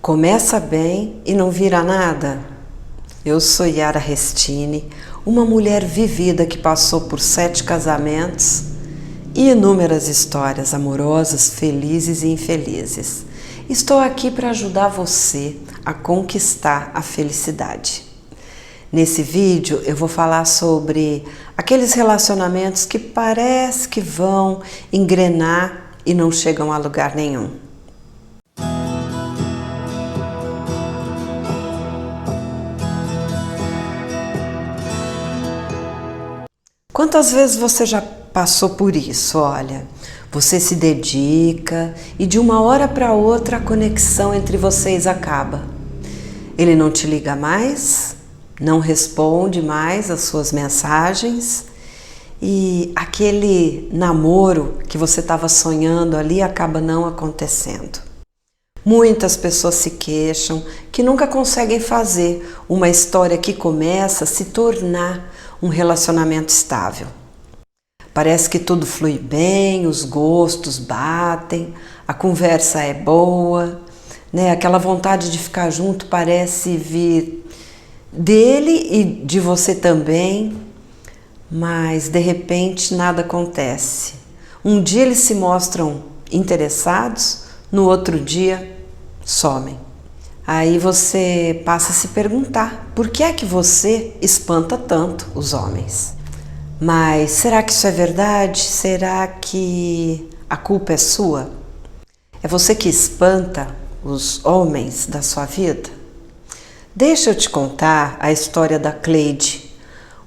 Começa bem e não vira nada? Eu sou Yara Restini, uma mulher vivida que passou por 7 casamentos e inúmeras histórias amorosas, felizes e infelizes. Estou aqui para ajudar você a conquistar a felicidade. Nesse vídeo eu vou falar sobre aqueles relacionamentos que parece que vão engrenar e não chegam a lugar nenhum. Quantas vezes você já passou por isso? Olha, você se dedica e de uma hora para outra a conexão entre vocês acaba. Ele não te liga mais, não responde mais as suas mensagens e aquele namoro que você estava sonhando ali acaba não acontecendo. Muitas pessoas se queixam que nunca conseguem fazer uma história que começa a se tornar um relacionamento estável. Parece que tudo flui bem, os gostos batem, a conversa é boa, né? Aquela vontade de ficar junto parece vir dele e de você também, mas de repente nada acontece. Um dia eles se mostram interessados, no outro dia somem. Aí você passa a se perguntar, por que é que você espanta tanto os homens? Mas será que isso é verdade? Será que a culpa é sua? É você que espanta os homens da sua vida? Deixa eu te contar a história da Cleide,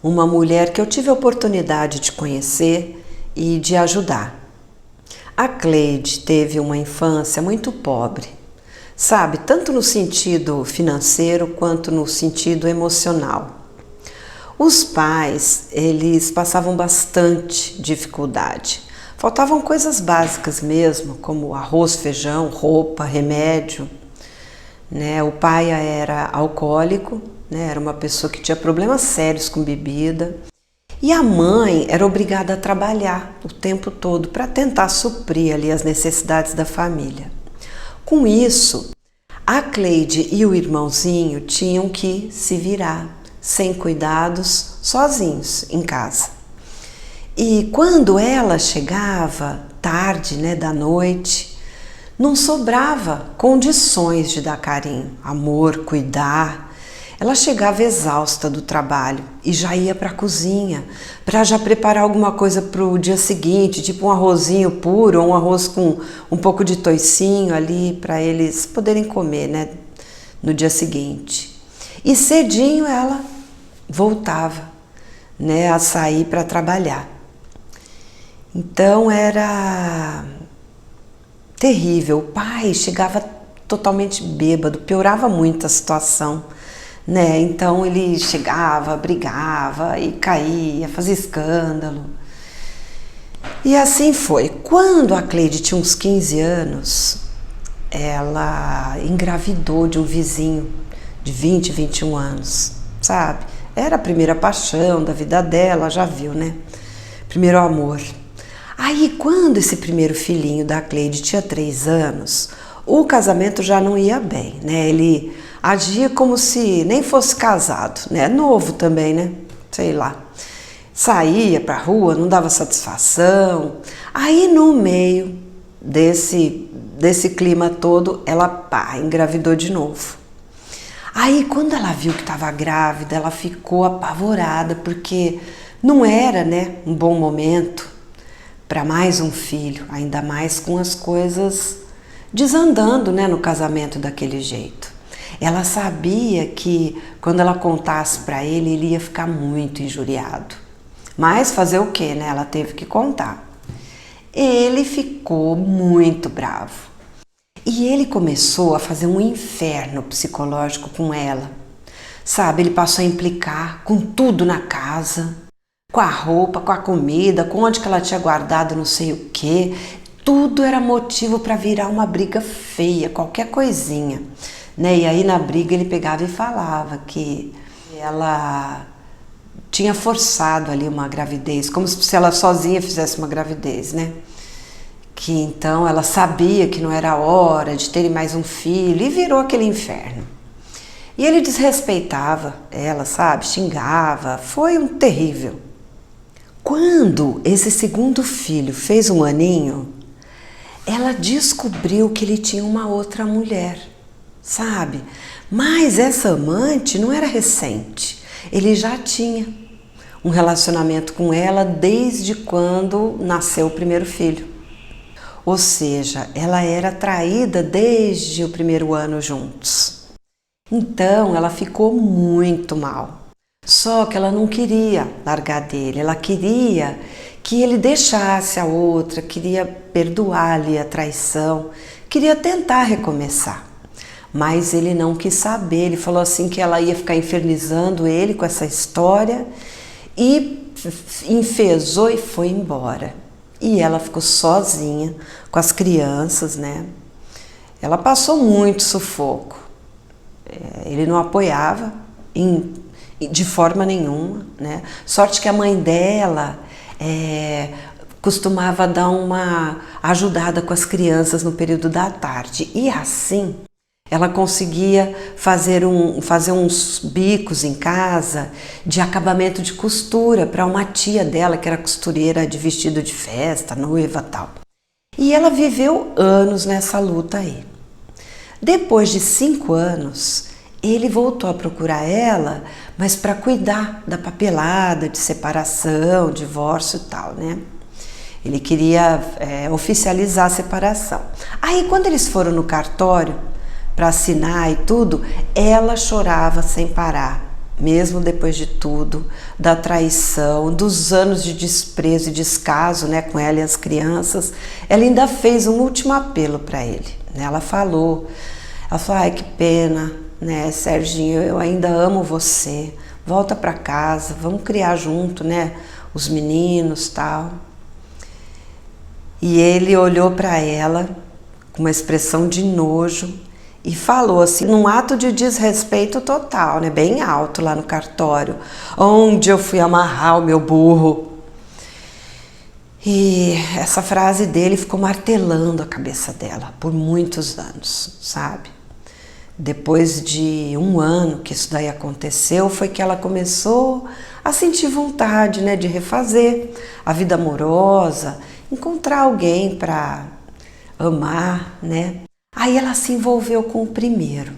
uma mulher que eu tive a oportunidade de conhecer e de ajudar. A Cleide teve uma infância muito pobre. Sabe, tanto no sentido financeiro quanto no sentido emocional. Os pais, eles passavam bastante dificuldade. Faltavam coisas básicas mesmo, como arroz, feijão, roupa, remédio. Né? O pai era alcoólico, né? Era uma pessoa que tinha problemas sérios com bebida. E a mãe era obrigada a trabalhar o tempo todo para tentar suprir ali as necessidades da família. Com isso, a Cleide e o irmãozinho tinham que se virar, sem cuidados, sozinhos em casa. E quando ela chegava, tarde, né, da noite, não sobrava condições de dar carinho, amor, cuidar. Ela chegava exausta do trabalho e já ia para a cozinha para já preparar alguma coisa para o dia seguinte, tipo um arrozinho puro ou um arroz com um pouco de toicinho ali para eles poderem comer, né, no dia seguinte. E cedinho ela voltava, né, a sair para trabalhar. Então era terrível. O pai chegava totalmente bêbado, piorava muito a situação. Né? Então ele chegava, brigava e caía, fazia escândalo. E assim foi. Quando a Cleide tinha uns 15 anos, ela engravidou de um vizinho de 20, 21 anos, sabe? Era a primeira paixão da vida dela, já viu, né? Primeiro amor. Aí quando esse primeiro filhinho da Cleide tinha 3 anos, o casamento já não ia bem, né? Ele agia como se nem fosse casado, né? Novo também, né? Sei lá. Saía pra rua, não dava satisfação. Aí no meio desse clima todo, ela engravidou de novo. Aí quando ela viu que estava grávida, ela ficou apavorada, porque não era, né, um bom momento para mais um filho, ainda mais com as coisas desandando, né, no casamento daquele jeito. Ela sabia que quando ela contasse para ele, ele ia ficar muito injuriado. Mas fazer o quê, né? Ela teve que contar. Ele ficou muito bravo. E ele começou a fazer um inferno psicológico com ela. Sabe, ele passou a implicar com tudo na casa, com a roupa, com a comida, com onde que ela tinha guardado não sei o quê. Tudo era motivo para virar uma briga feia, qualquer coisinha. Né? E aí na briga ele pegava e falava que ela tinha forçado ali uma gravidez, como se ela sozinha fizesse uma gravidez, né? que então ela sabia que não era hora de terem mais um filho e virou aquele inferno. E ele desrespeitava ela, sabe? Xingava, foi um terrível. Quando esse segundo filho fez 1 aninho, ela descobriu que ele tinha uma outra mulher, sabe? Mas essa amante não era recente, ele já tinha um relacionamento com ela desde quando nasceu o primeiro filho. Ou seja, ela era traída desde o primeiro ano juntos. Então ela ficou muito mal. Só que ela não queria largar dele, ela queria que ele deixasse a outra, queria perdoar-lhe a traição, queria tentar recomeçar. Mas ele não quis saber, ele falou assim que ela ia ficar infernizando ele com essa história e enfezou e foi embora. E ela ficou sozinha com as crianças, né? Ela passou muito sufoco. Ele não apoiava de forma nenhuma, né? Sorte que a mãe dela costumava dar uma ajudada com as crianças no período da tarde. E assim ela conseguia fazer uns bicos em casa de acabamento de costura para uma tia dela que era costureira de vestido de festa, noiva e tal. E ela viveu anos nessa luta aí. Depois de 5 anos, ele voltou a procurar ela, mas para cuidar da papelada de separação, divórcio e tal, né? Ele queria oficializar a separação. Aí, quando eles foram no cartório para assinar e tudo, ela chorava sem parar, mesmo depois de tudo, da traição, dos anos de desprezo e descaso, né, com ela e as crianças. Ela ainda fez um último apelo para ele, né? Ela falou, ai, que pena, né, Serginho, eu ainda amo você, volta para casa, vamos criar junto, né, os meninos, tal. E ele olhou para ela com uma expressão de nojo e falou assim, num ato de desrespeito total, né, bem alto lá no cartório, onde eu fui amarrar o meu burro. E essa frase dele ficou martelando a cabeça dela por muitos anos, sabe? Depois de 1 ano que isso daí aconteceu, foi que ela começou a sentir vontade, né, de refazer a vida amorosa, encontrar alguém para amar, né? Aí ela se envolveu com o primeiro,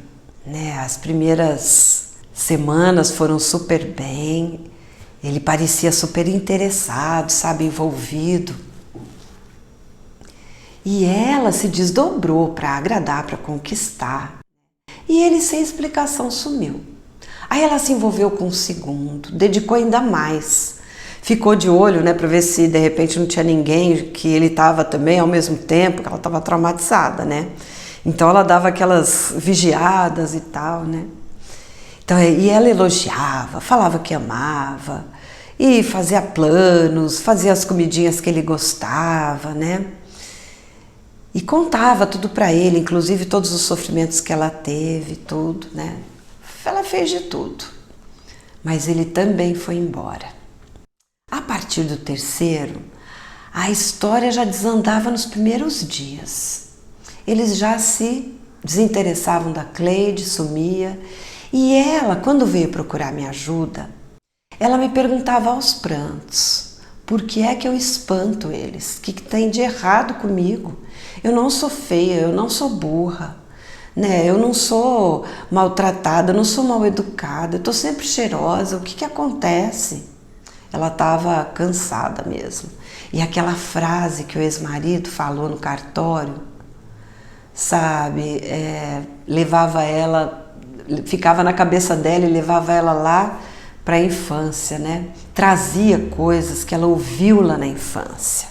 né? As primeiras semanas foram super bem, ele parecia super interessado, sabe, envolvido. E ela se desdobrou para agradar, para conquistar. E ele, sem explicação, sumiu. Aí ela se envolveu com o segundo, dedicou ainda mais. Ficou de olho, né, para ver se de repente não tinha ninguém que ele estava também ao mesmo tempo, que ela estava traumatizada, né? Então ela dava aquelas vigiadas e tal, né? Então, e ela elogiava, falava que amava, e fazia planos, fazia as comidinhas que ele gostava, né? E contava tudo para ele, inclusive todos os sofrimentos que ela teve, tudo, né? Ela fez de tudo. Mas ele também foi embora. A partir do terceiro, a história já desandava nos primeiros dias. Eles já se desinteressavam da Cleide, sumia. E ela, quando veio procurar minha ajuda, ela me perguntava aos prantos, por que é que eu espanto eles? O que tem de errado comigo? Eu não sou feia, eu não sou burra, né? Eu não sou maltratada, eu não sou mal educada, eu estou sempre cheirosa, o que acontece? Ela estava cansada mesmo. E aquela frase que o ex-marido falou no cartório, sabe, levava ela, ficava na cabeça dela e levava ela lá para a infância, né? Trazia coisas que ela ouviu lá na infância.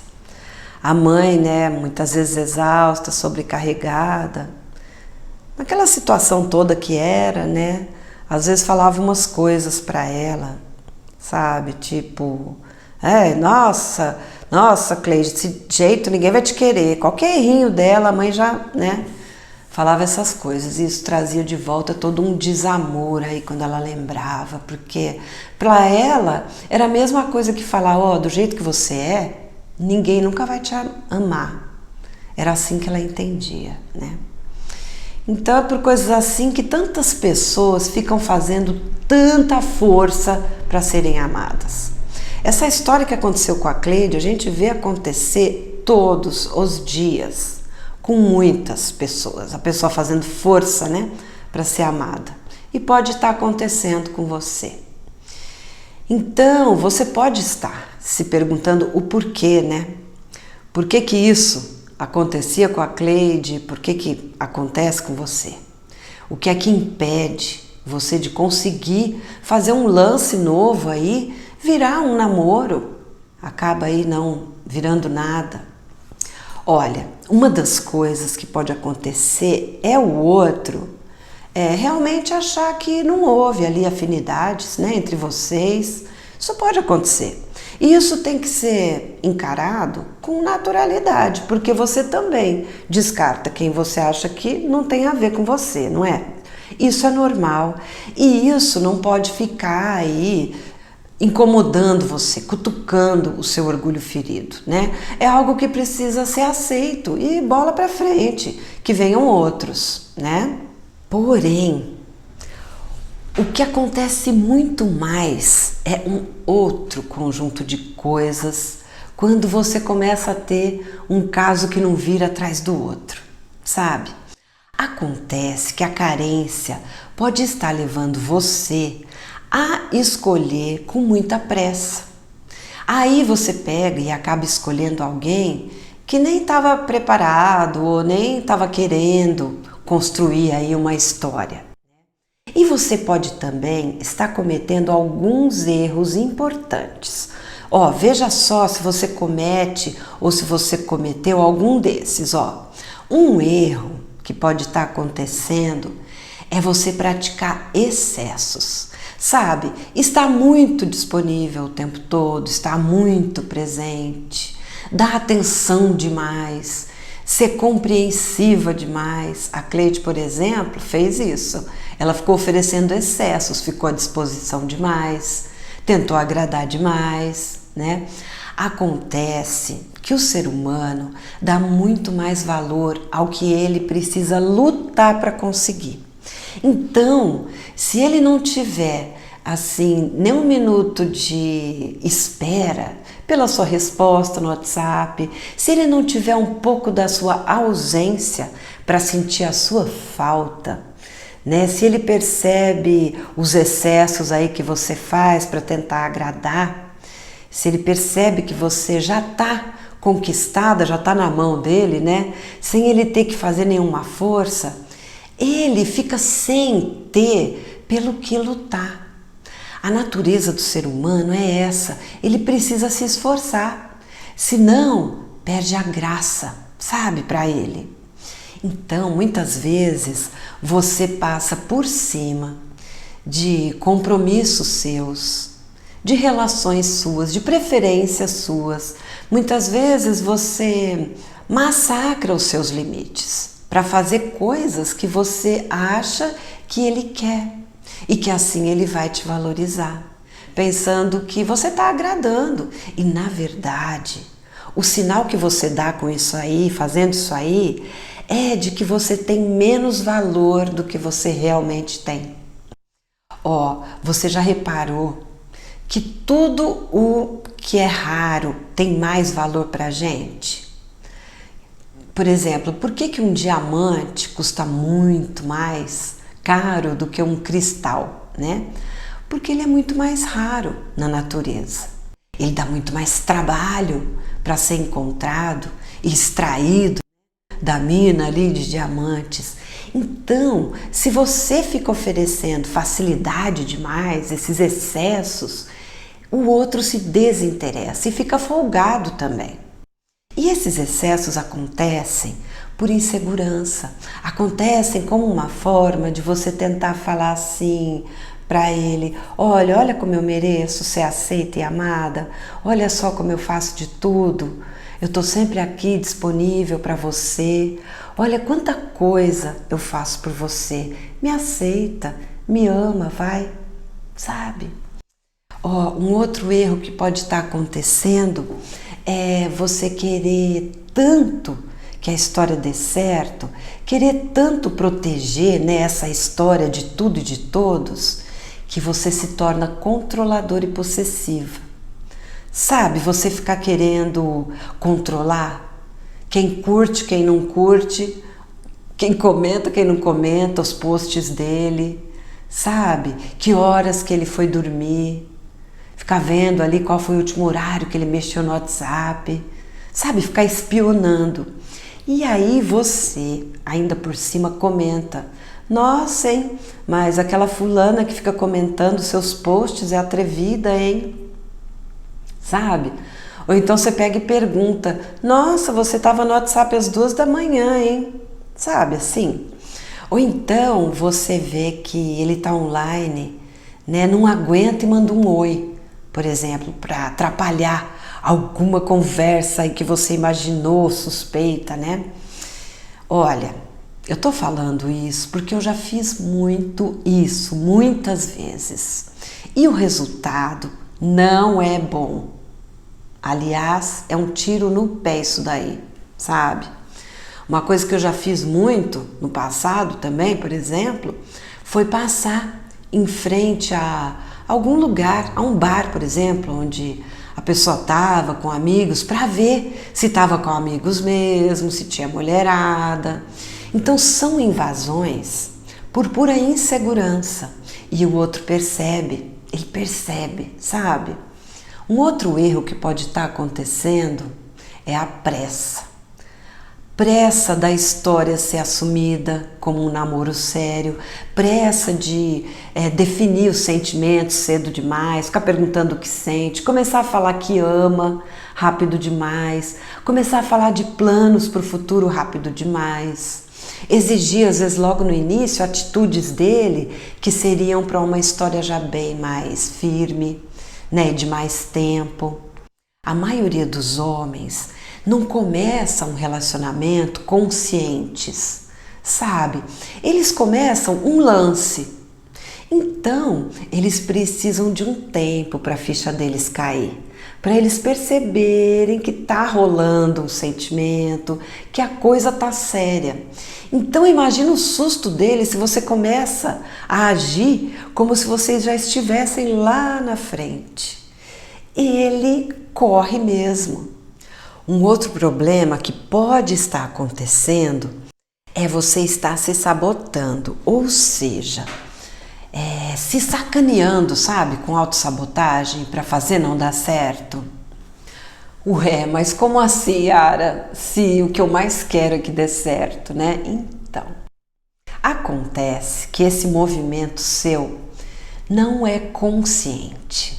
A mãe, né, muitas vezes exausta, sobrecarregada, naquela situação toda que era, né? Às vezes falava umas coisas para ela, sabe? Tipo, nossa, Cleide, desse jeito ninguém vai te querer. Qualquer errinho dela, a mãe já, né, falava essas coisas. E isso trazia de volta todo um desamor aí quando ela lembrava, porque para ela era a mesma coisa que falar, do jeito que você é, ninguém nunca vai te amar. Era assim que ela entendia, né? Então é por coisas assim que tantas pessoas ficam fazendo tanta força para serem amadas. Essa história que aconteceu com a Cleide, a gente vê acontecer todos os dias, com muitas pessoas, a pessoa fazendo força, né, para ser amada. E pode estar acontecendo com você. Então, você pode estar se perguntando o porquê, né? Por que que isso acontecia com a Cleide? Por que que acontece com você? O que é que impede você de conseguir fazer um lance novo aí, virar um namoro? Acaba aí não virando nada. Olha, uma das coisas que pode acontecer é o outro realmente achar que não houve ali afinidades, né, entre vocês. Isso pode acontecer. E isso tem que ser encarado com naturalidade, porque você também descarta quem você acha que não tem a ver com você, não é? Isso é normal e isso não pode ficar aí incomodando você, cutucando o seu orgulho ferido, né? É algo que precisa ser aceito e bola pra frente, que venham outros, né? Porém, o que acontece muito mais é um outro conjunto de coisas quando você começa a ter um caso que não vira atrás do outro, sabe? Acontece que a carência pode estar levando você a escolher com muita pressa. Aí você pega e acaba escolhendo alguém que nem estava preparado ou nem estava querendo construir aí uma história. E você pode também estar cometendo alguns erros importantes. Ó, veja só se você comete ou se você cometeu algum desses, ó. Um erro que pode estar acontecendo é você praticar excessos. Sabe, está muito disponível o tempo todo, está muito presente, dá atenção demais, ser compreensiva demais. A Cleide, por exemplo, fez isso. Ela ficou oferecendo excessos, ficou à disposição demais, tentou agradar demais, né? Acontece que o ser humano dá muito mais valor ao que ele precisa lutar para conseguir. Então, se ele não tiver assim nem um minuto de espera pela sua resposta no WhatsApp, se ele não tiver um pouco da sua ausência para sentir a sua falta, né? Se ele percebe os excessos aí que você faz para tentar agradar, se ele percebe que você já está conquistada, já está na mão dele, né? Sem ele ter que fazer nenhuma força, ele fica sem ter pelo que lutar. A natureza do ser humano é essa, ele precisa se esforçar, senão perde a graça, sabe, para ele. Então, muitas vezes, você passa por cima de compromissos seus, de relações suas, de preferências suas. Muitas vezes você massacra os seus limites para fazer coisas que você acha que ele quer e que assim ele vai te valorizar, pensando que você está agradando. E na verdade, o sinal que você dá com isso aí, fazendo isso aí, é de que você tem menos valor do que você realmente tem. Ó, você já reparou que tudo o que é raro tem mais valor pra gente? Por exemplo, por que um diamante custa muito mais caro do que um cristal, né? Porque ele é muito mais raro na natureza. Ele dá muito mais trabalho para ser encontrado e extraído da mina ali de diamantes. Então, se você fica oferecendo facilidade demais, esses excessos, o outro se desinteressa e fica folgado também. E esses excessos acontecem por insegurança, acontecem como uma forma de você tentar falar assim para ele: olha como eu mereço ser aceita e amada, olha só como eu faço de tudo, eu estou sempre aqui disponível para você, olha quanta coisa eu faço por você, me aceita, me ama, vai, sabe? Ó, um outro erro que pode estar acontecendo é você querer tanto que a história dê certo, querer tanto proteger, né, essa história de tudo e de todos, que você se torna controlador e possessiva. Sabe, você ficar querendo controlar quem curte, quem não curte, quem comenta, quem não comenta, os posts dele, sabe? Que horas que ele foi dormir, ficar vendo ali qual foi o último horário que ele mexeu no WhatsApp, sabe? Ficar espionando. E aí você, ainda por cima, comenta: nossa, hein? Mas aquela fulana que fica comentando seus posts é atrevida, hein? Sabe? Ou então você pega e pergunta: nossa, você estava no WhatsApp às 2 da manhã, hein? Sabe assim? Ou então você vê que ele está online, né? Não aguenta e manda um oi, por exemplo, para atrapalhar alguma conversa aí que você imaginou, suspeita, né? Olha, eu tô falando isso porque eu já fiz muito isso, muitas vezes. E o resultado não é bom. Aliás, é um tiro no pé isso daí, sabe? Uma coisa que eu já fiz muito no passado também, por exemplo, foi passar em frente a algum lugar, a um bar, por exemplo, onde a pessoa estava com amigos, para ver se estava com amigos mesmo, se tinha mulherada. Então são invasões por pura insegurança. E o outro percebe, ele percebe, sabe? Um outro erro que pode estar acontecendo é a pressa. Pressa da história ser assumida como um namoro sério, pressa de definir os sentimentos cedo demais, ficar perguntando o que sente, começar a falar que ama rápido demais, começar a falar de planos para o futuro rápido demais, exigir às vezes logo no início atitudes dele que seriam para uma história já bem mais firme, né, de mais tempo. A maioria dos homens não começam um relacionamento conscientes, sabe? Eles começam um lance. Então, eles precisam de um tempo para a ficha deles cair, para eles perceberem que tá rolando um sentimento, que a coisa tá séria. Então, imagina o susto deles se você começa a agir como se vocês já estivessem lá na frente. Ele corre mesmo. Um outro problema que pode estar acontecendo é você estar se sabotando, ou seja, se sacaneando, sabe, com autossabotagem para fazer não dar certo. Ué, mas como assim, Yara? Se o que eu mais quero é que dê certo, né? Então, acontece que esse movimento seu não é consciente.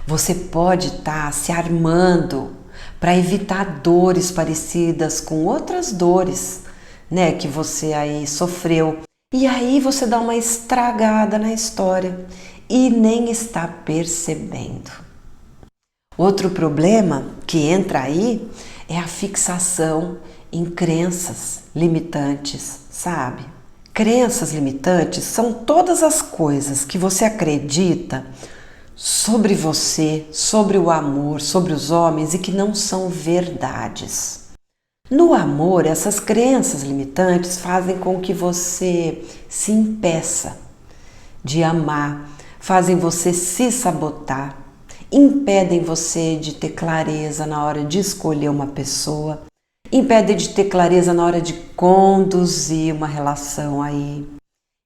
Você pode estar se armando para evitar dores parecidas com outras dores, né, que você aí sofreu. E aí você dá uma estragada na história e nem está percebendo. Outro problema que entra aí é a fixação em crenças limitantes, sabe? Crenças limitantes são todas as coisas que você acredita sobre você, sobre o amor, sobre os homens e que não são verdades. No amor, essas crenças limitantes fazem com que você se impeça de amar, fazem você se sabotar, impedem você de ter clareza na hora de escolher uma pessoa, impedem de ter clareza na hora de conduzir uma relação aí.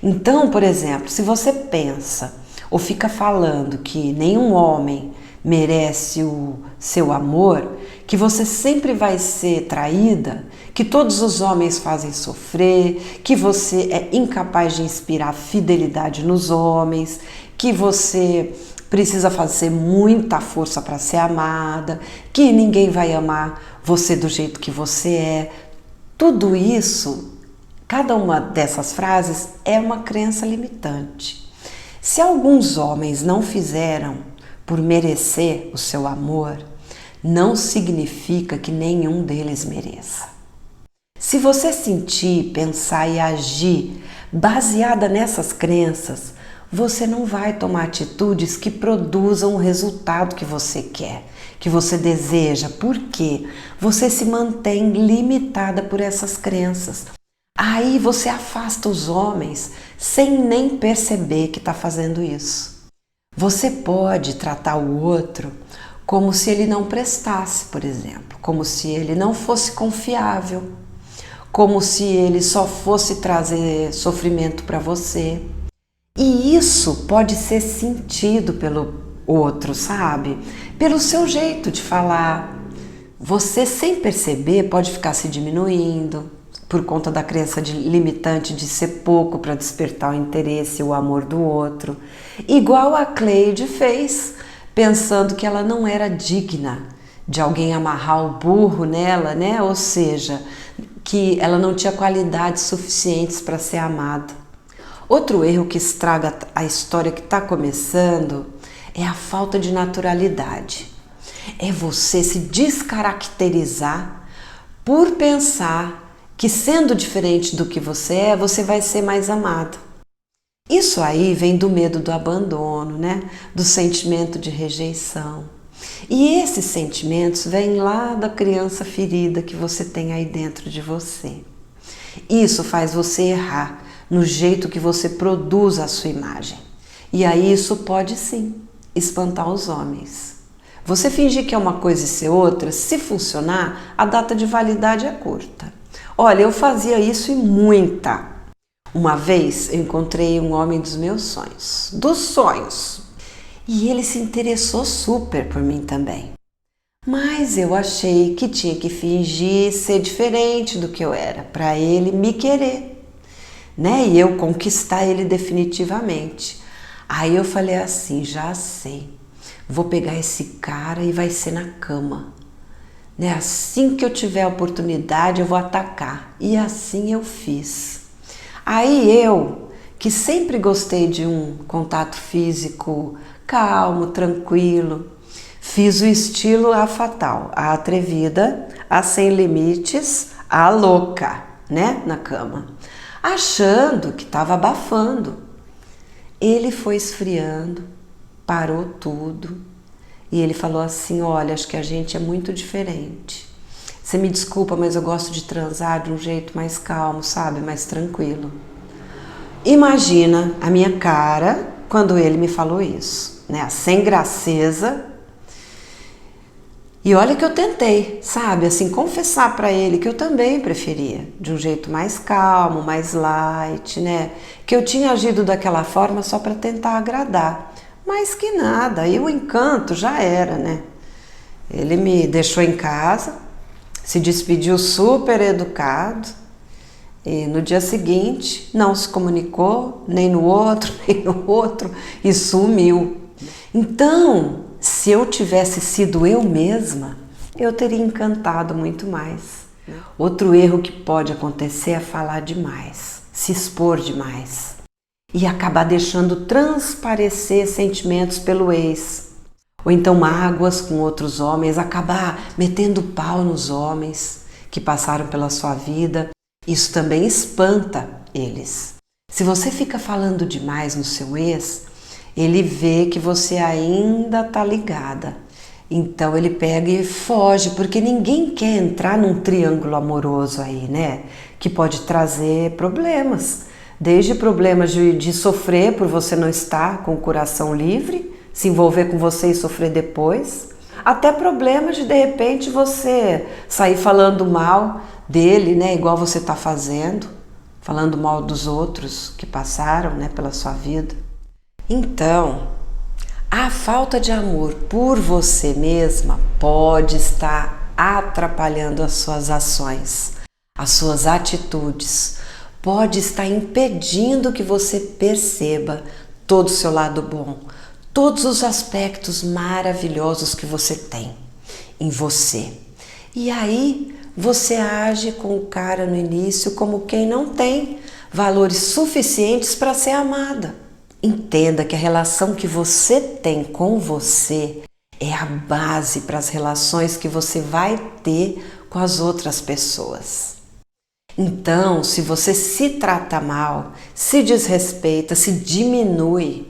Então, por exemplo, se você pensa ou fica falando que nenhum homem merece o seu amor, que você sempre vai ser traída, que todos os homens fazem sofrer, que você é incapaz de inspirar fidelidade nos homens, que você precisa fazer muita força para ser amada, que ninguém vai amar você do jeito que você é. Tudo isso, cada uma dessas frases é uma crença limitante. Se alguns homens não fizeram por merecer o seu amor, não significa que nenhum deles mereça. Se você sentir, pensar e agir baseada nessas crenças, você não vai tomar atitudes que produzam o resultado que você quer, que você deseja, porque você se mantém limitada por essas crenças. Aí você afasta os homens sem nem perceber que está fazendo isso. Você pode tratar o outro como se ele não prestasse, por exemplo, como se ele não fosse confiável, como se ele só fosse trazer sofrimento para você. E isso pode ser sentido pelo outro, sabe? Pelo seu jeito de falar. Você, sem perceber, pode ficar se diminuindo por conta da crença limitante de ser pouco para despertar o interesse e o amor do outro. Igual a Cleide fez, pensando que ela não era digna de alguém amarrar o burro nela, né? Ou seja, que ela não tinha qualidades suficientes para ser amada. Outro erro que estraga a história que está começando é a falta de naturalidade. É você se descaracterizar por pensar que, sendo diferente do que você vai ser mais amado. Isso aí vem do medo do abandono, né? Do sentimento de rejeição. E esses sentimentos vêm lá da criança ferida que você tem aí dentro de você. Isso faz você errar no jeito que você produz a sua imagem. E aí isso pode sim espantar os homens. Você fingir que é uma coisa e ser outra, se funcionar, a data de validade é curta. Olha, eu fazia isso e muita. Uma vez eu encontrei um homem dos meus sonhos, e ele se interessou super por mim também. Mas eu achei que tinha que fingir ser diferente do que eu era, para ele me querer, né? E eu conquistar ele definitivamente. Aí eu falei assim, já sei, vou pegar esse cara e vai ser na cama. Né? Assim que eu tiver a oportunidade eu vou atacar. E assim eu fiz. Aí eu, que sempre gostei de um contato físico calmo, tranquilo, fiz o estilo a fatal, a atrevida, a sem limites, a louca, né, na cama, achando que estava abafando. Ele foi esfriando, parou tudo e ele falou assim, olha, acho que a gente é muito diferente. Você me desculpa, mas eu gosto de transar de um jeito mais calmo, sabe, mais tranquilo. Imagina a minha cara quando ele me falou isso, né, sem graceza. E olha que eu tentei, sabe, assim, confessar para ele que eu também preferia, de um jeito mais calmo, mais light, né, que eu tinha agido daquela forma só para tentar agradar, mas que nada, aí o encanto já era, né. Ele me deixou em casa, se despediu super educado e no dia seguinte não se comunicou nem no outro, nem no outro e sumiu. Então, se eu tivesse sido eu mesma, eu teria encantado muito mais. Outro erro que pode acontecer é falar demais, se expor demais e acabar deixando transparecer sentimentos pelo ex. Ou então mágoas com outros homens, acabar metendo pau nos homens que passaram pela sua vida. Isso também espanta eles. Se você fica falando demais no seu ex, ele vê que você ainda tá ligada. Então ele pega e foge, porque ninguém quer entrar num triângulo amoroso aí, né? Que pode trazer problemas. Desde problemas de sofrer por você não estar com o coração livre, se envolver com você e sofrer depois, até problemas de repente você sair falando mal dele, né, igual você está fazendo, falando mal dos outros que passaram, né, pela sua vida. Então, a falta de amor por você mesma pode estar atrapalhando as suas ações, as suas atitudes, pode estar impedindo que você perceba todo o seu lado bom, todos os aspectos maravilhosos que você tem em você. E aí você age com o cara no início como quem não tem valores suficientes para ser amada. Entenda que a relação que você tem com você é a base para as relações que você vai ter com as outras pessoas. Então, se você se trata mal, se desrespeita, se diminui,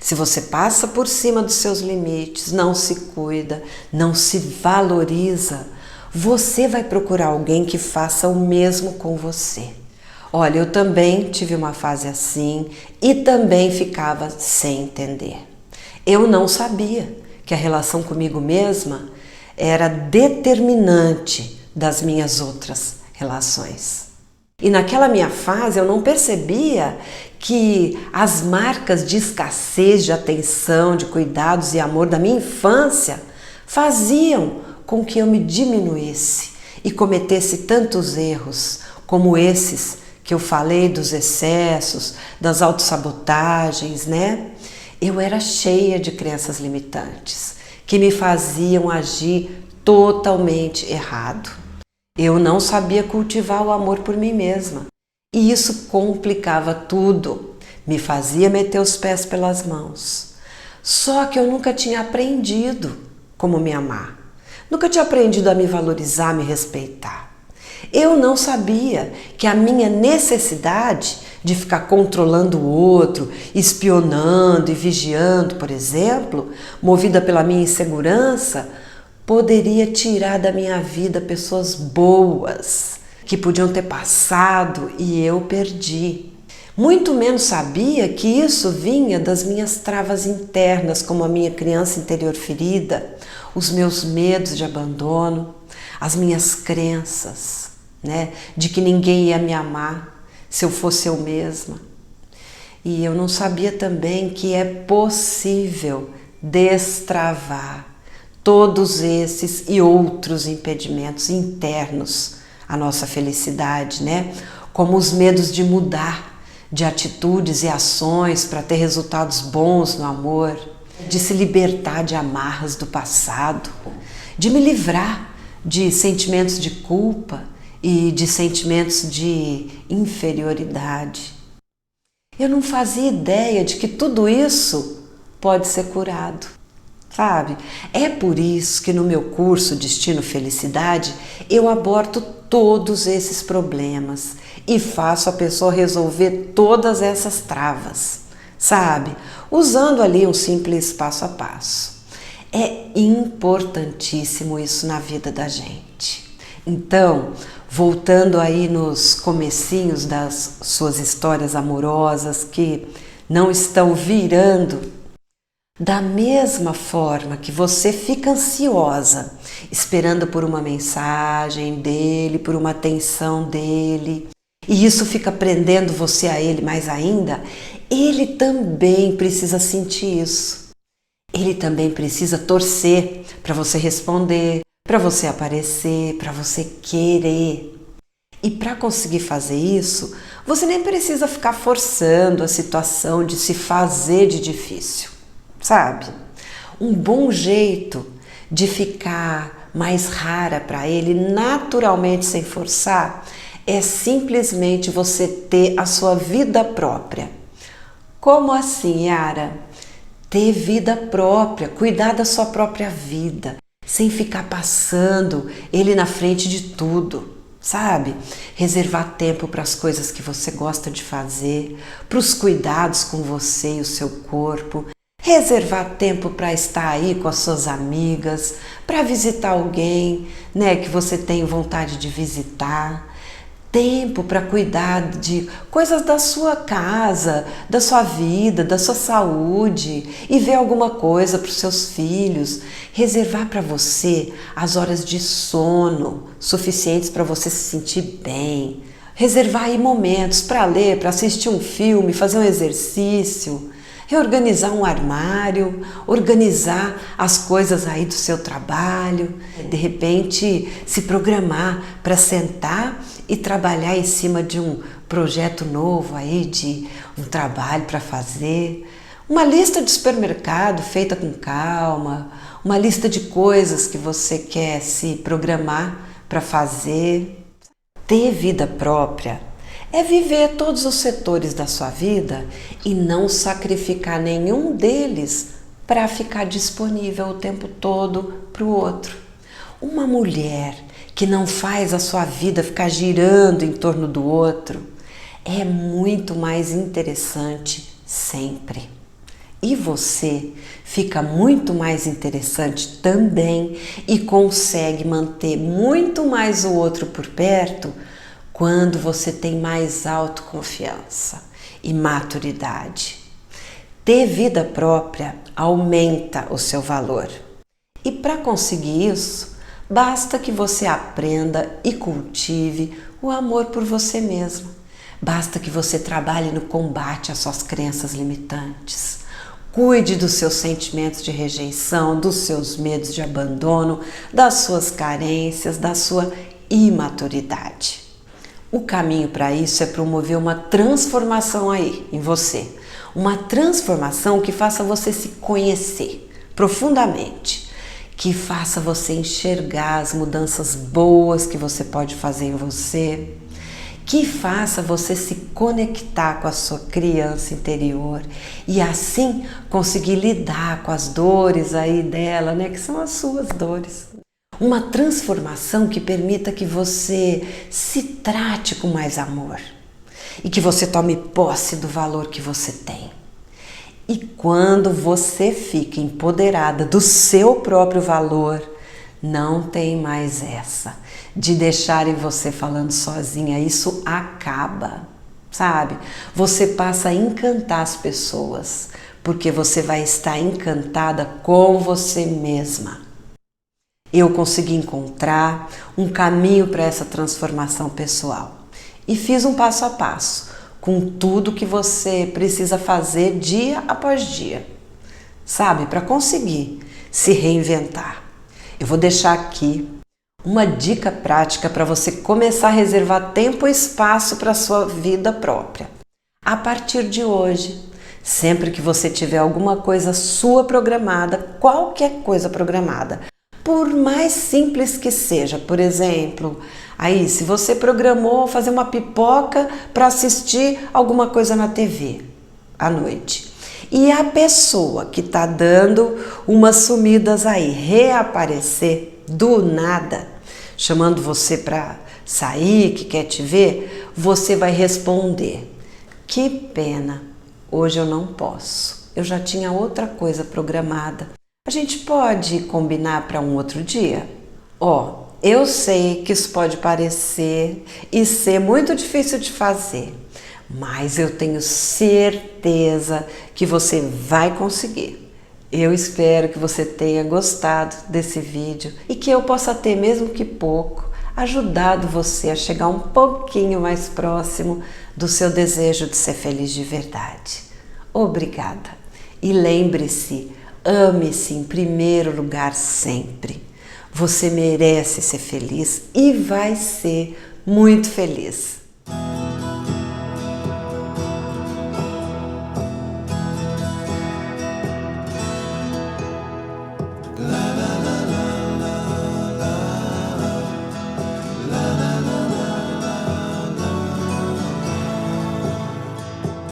Se você passa por cima dos seus limites, não se cuida, não se valoriza, você vai procurar alguém que faça o mesmo com você. Olha, eu também tive uma fase assim e também ficava sem entender. Eu não sabia que a relação comigo mesma era determinante das minhas outras relações. E naquela minha fase eu não percebia que as marcas de escassez, de atenção, de cuidados e amor da minha infância faziam com que eu me diminuísse e cometesse tantos erros como esses que eu falei, dos excessos, das autossabotagens, né? Eu era cheia de crenças limitantes que me faziam agir totalmente errado. Eu não sabia cultivar o amor por mim mesma e isso complicava tudo, me fazia meter os pés pelas mãos. Só que eu nunca tinha aprendido como me amar, nunca tinha aprendido a me valorizar, a me respeitar. Eu não sabia que a minha necessidade de ficar controlando o outro, espionando e vigiando, por exemplo, movida pela minha insegurança, poderia tirar da minha vida pessoas boas, que podiam ter passado e eu perdi. Muito menos sabia que isso vinha das minhas travas internas, como a minha criança interior ferida, os meus medos de abandono, as minhas crenças, né, de que ninguém ia me amar se eu fosse eu mesma. E eu não sabia também que é possível destravar todos esses e outros impedimentos internos à nossa felicidade, né? Como os medos de mudar de atitudes e ações para ter resultados bons no amor, de se libertar de amarras do passado, de me livrar de sentimentos de culpa e de sentimentos de inferioridade. Eu não fazia ideia de que tudo isso pode ser curado. Sabe? É por isso que no meu curso Destino Felicidade eu abordo todos esses problemas e faço a pessoa resolver todas essas travas, sabe? Usando ali um simples passo a passo. É importantíssimo isso na vida da gente. Então, voltando aí nos comecinhos das suas histórias amorosas que não estão virando, da mesma forma que você fica ansiosa, esperando por uma mensagem dele, por uma atenção dele, e isso fica prendendo você a ele mais ainda, ele também precisa sentir isso. Ele também precisa torcer para você responder, para você aparecer, para você querer. E para conseguir fazer isso, você nem precisa ficar forçando a situação de se fazer de difícil. Sabe? Um bom jeito de ficar mais rara para ele, naturalmente sem forçar, é simplesmente você ter a sua vida própria. Como assim, Yara? Ter vida própria, cuidar da sua própria vida, sem ficar passando ele na frente de tudo, sabe? Reservar tempo para as coisas que você gosta de fazer, para os cuidados com você e o seu corpo. Reservar tempo para estar aí com as suas amigas, para visitar alguém, né, que você tem vontade de visitar. Tempo para cuidar de coisas da sua casa, da sua vida, da sua saúde e ver alguma coisa para os seus filhos. Reservar para você as horas de sono suficientes para você se sentir bem. Reservar aí momentos para ler, para assistir um filme, fazer um exercício. Reorganizar um armário, organizar as coisas aí do seu trabalho, de repente se programar para sentar e trabalhar em cima de um projeto novo aí, de um trabalho para fazer. Uma lista de supermercado feita com calma, uma lista de coisas que você quer se programar para fazer. Ter vida própria é viver todos os setores da sua vida e não sacrificar nenhum deles para ficar disponível o tempo todo para o outro. Uma mulher que não faz a sua vida ficar girando em torno do outro é muito mais interessante sempre. E você fica muito mais interessante também e consegue manter muito mais o outro por perto quando você tem mais autoconfiança e maturidade. Ter vida própria aumenta o seu valor. E para conseguir isso, basta que você aprenda e cultive o amor por você mesmo. Basta que você trabalhe no combate às suas crenças limitantes. Cuide dos seus sentimentos de rejeição, dos seus medos de abandono, das suas carências, da sua imaturidade. O caminho para isso é promover uma transformação aí em você. Uma transformação que faça você se conhecer profundamente, que faça você enxergar as mudanças boas que você pode fazer em você, que faça você se conectar com a sua criança interior e assim conseguir lidar com as dores aí dela, né, que são as suas dores. Uma transformação que permita que você se trate com mais amor e que você tome posse do valor que você tem. E quando você fica empoderada do seu próprio valor, não tem mais essa de deixarem você falando sozinha, isso acaba, sabe? Você passa a encantar as pessoas, porque você vai estar encantada com você mesma. Eu consegui encontrar um caminho para essa transformação pessoal e fiz um passo a passo, com tudo que você precisa fazer dia após dia, sabe? Para conseguir se reinventar. Eu vou deixar aqui uma dica prática para você começar a reservar tempo e espaço para a sua vida própria. A partir de hoje, sempre que você tiver alguma coisa sua programada, qualquer coisa programada, por mais simples que seja, por exemplo, aí se você programou fazer uma pipoca para assistir alguma coisa na TV à noite, e a pessoa que está dando umas sumidas aí reaparecer do nada, chamando você para sair, que quer te ver, você vai responder: que pena, hoje eu não posso, eu já tinha outra coisa programada. A gente pode combinar para um outro dia? Ó, eu sei que isso pode parecer e ser muito difícil de fazer, mas eu tenho certeza que você vai conseguir. Eu espero que você tenha gostado desse vídeo e que eu possa ter, mesmo que pouco, ajudado você a chegar um pouquinho mais próximo do seu desejo de ser feliz de verdade. Obrigada! E lembre-se, ame-se em primeiro lugar sempre. Você merece ser feliz e vai ser muito feliz.